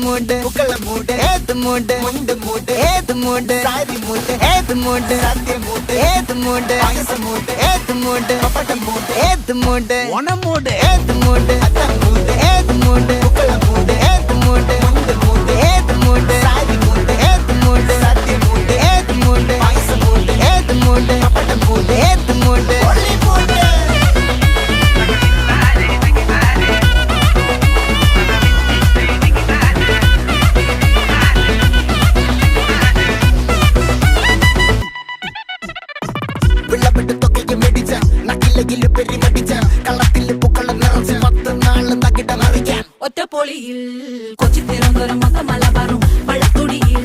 மூடு புக்கல மூடு ஏது மூடு முண்டு மூடு ஏது மூடு சாரி மூடு ஏது மூடு சத்திய மூடு ஏது மூடு பாயச மூடு ஏது மூடு பப்பட்ட மூடு ஏது மூடு ஒன மூடு ஏது மூடு அத்த மூடு ஏது மூடு புக்கல மூடு ஏது மூடு முண்டு மூடு ஏது மூடு சாரி மூடு ஏது மூடு சத்திய மூடு ஏது மூடு பாயச மூடு ஏது மூடு பப்பட்ட மூடு ஏது மூடு ஒளி மூடு വിളവിട്ട് തൊക്കയ്ക്ക് മെടിച്ച നക്കിലകില് പെരിമടിച്ച കള്ളത്തില് പൂക്കള നിറച്ച് 10 നാള് തകിട മറിക്കാൻ ഒറ്റപ്പൊളിയിൽ കൊച്ചി തിരുവനന്തപുരം മൊത്തം മലബാറും പഴക്കുടിയിൽ